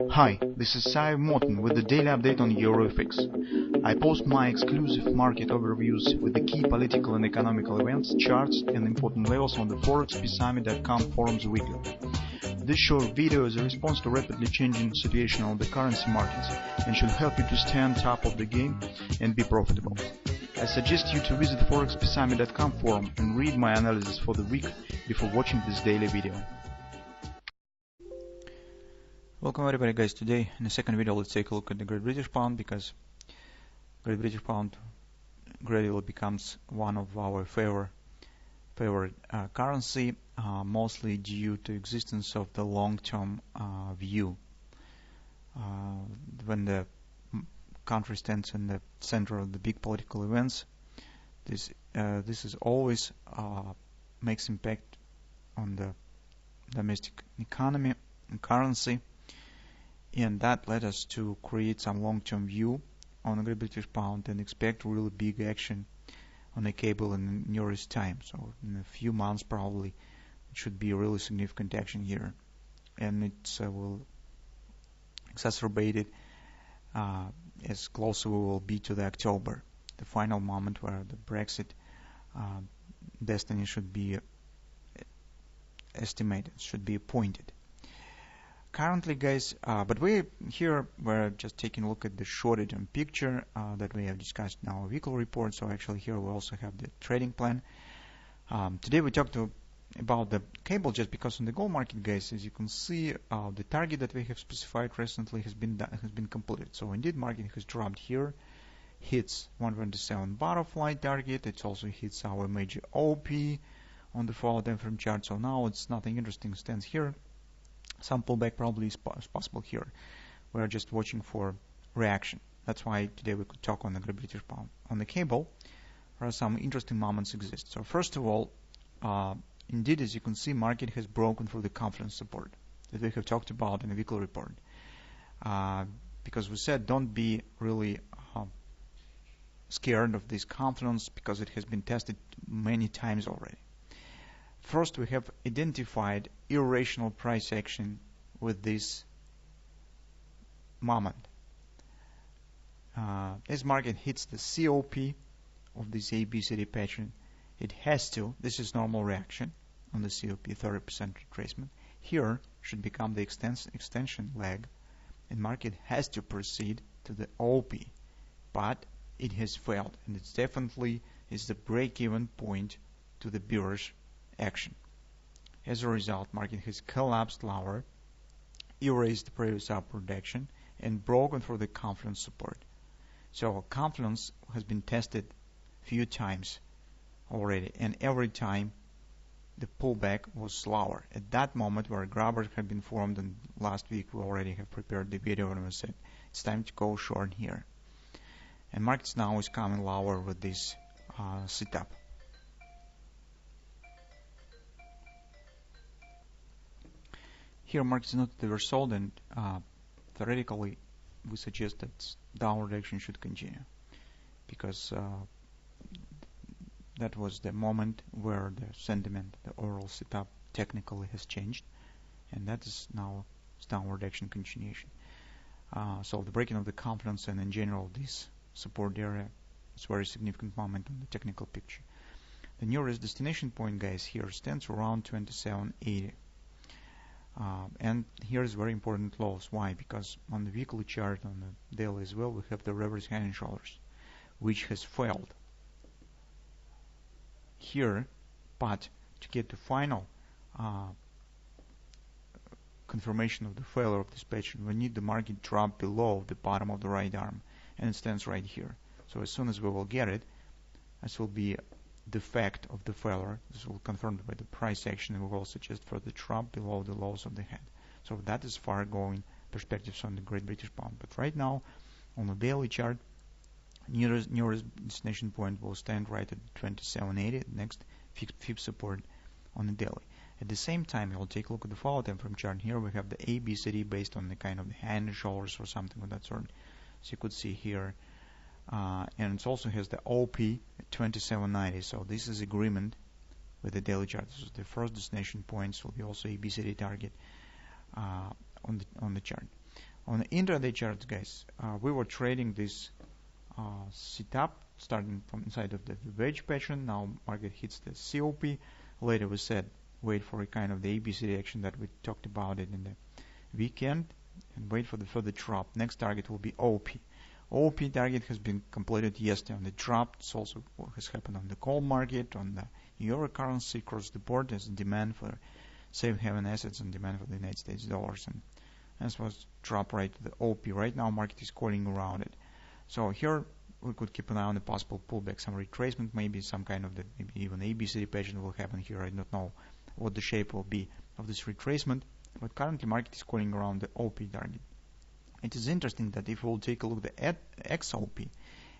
Hi, this is Sive Morten with the daily update on EuroFX. I post my exclusive market overviews with the key political and economical events, charts and important levels on the ForexPeaceArmy.com forums weekly. This short video is a response to rapidly changing situation on the currency markets and should help you to stay on top of the game and be profitable. I suggest you to visit ForexPeaceArmy.com forum and read my analysis for the week before watching this daily video. Welcome everybody guys. Today in the second video let's take a look at the Great British Pound, because Great British Pound gradually becomes one of our favorite currency, mostly due to existence of the long-term view. When the country stands in the center of the big political events, this is always makes impact on the domestic economy and currency. And that led us to create some long-term view on the Great British Pound and expect really big action on the cable in the nearest time. So in a few months probably it should be a really significant action here, and it will exacerbate it as closer we will be to the October, the final moment where the Brexit destiny should be estimated, should be appointed. Currently guys, but we're just taking a look at the shorter term picture that we have discussed in our weekly report. So actually here we also have the trading plan. Today we talked about the cable just because on the gold market guys, as you can see, the target that we have specified recently has been completed. So indeed market has dropped here, hits 127 butterfly target. It also hits our major OP on the 4-hour time chart. So now it's nothing interesting stands here. Some pullback probably is possible here. We're just watching for reaction. That's why today we could talk on the Great British Pound. On the cable, there are some interesting moments exist. So first of all, indeed, as you can see, market has broken through the confidence support that we have talked about in the weekly report. Because we said don't be really scared of this confidence because it has been tested many times already. First, we have identified irrational price action with this moment. As market hits the COP of this ABCD pattern, it has to, this is normal reaction on the COP, 30% retracement. Here should become the extension leg, and market has to proceed to the OP, but it has failed, and it's definitely is the break-even point to the bearish action. As a result, market has collapsed lower, erased the previous upward action, and broken through the confidence support. So confidence has been tested few times already, and every time the pullback was slower. At that moment where grabbers had been formed, and last week we already have prepared the video and we said it's time to go short here. And markets now is coming lower with this setup. Here markets noted they were sold, and theoretically we suggest that downward action should continue, because that was the moment where the sentiment, the overall setup technically has changed, and that is now downward action continuation. So the breaking of the confidence and in general this support area is a very significant moment on the technical picture. The nearest destination point guys here stands around 2780. And here is very important lows. Why? Because on the weekly chart, on the daily as well, we have the reverse head and shoulders, which has failed here. But to get the final confirmation of the failure of this pattern, we need the market drop below the bottom of the right arm, and it stands right here. So as soon as we will get it, this will be the fact of the failure. This will confirm by the price action, and we will suggest further drop below the lows of the head. So that is far going perspectives on the Great British Pound. But right now on the daily chart, nearest destination point will stand right at 2780, next fifth support on the daily. At the same time, we'll take a look at the follow time frame chart. Here we have the ABCD based on the kind of the hand and shoulders or something of that sort. So you could see here, and it also has the OP at 2790. So this is agreement with the daily chart. So the first destination points will be also ABCD target on the chart. On the intraday charts, guys, we were trading this setup starting from inside of the wedge pattern. Now market hits the COP. Later we said wait for a kind of the ABC reaction that we talked about it in the weekend and wait for the further drop. Next target will be OP. OP target has been completed yesterday on the drop. It's also what has happened on the coal market, on the euro currency across the board. There's demand for safe haven assets and demand for the United States dollars, and this was drop right to the OP. Right now market is calling around it. So here we could keep an eye on the possible pullback, some retracement, maybe some kind of the maybe even ABC pattern will happen here. I don't know what the shape will be of this retracement, but currently market is calling around the OP target. It is interesting that if we'll take a look at the XOP,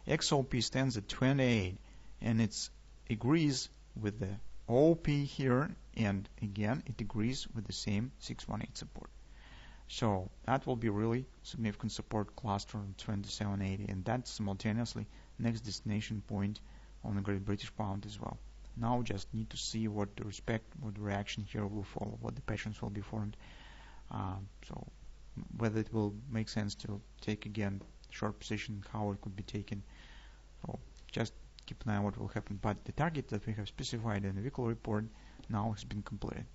XOP stands at 28 and it agrees with the OP here, and again it agrees with the same 618 support. So that will be really significant support cluster on 2780, and that's simultaneously next destination point on the Great British Pound as well. Now just need to see what the reaction here will follow, what the patterns will be formed. So whether it will make sense to take again short position, how it could be taken. So just keep an eye on what will happen. But the target that we have specified in the weekly report now has been completed.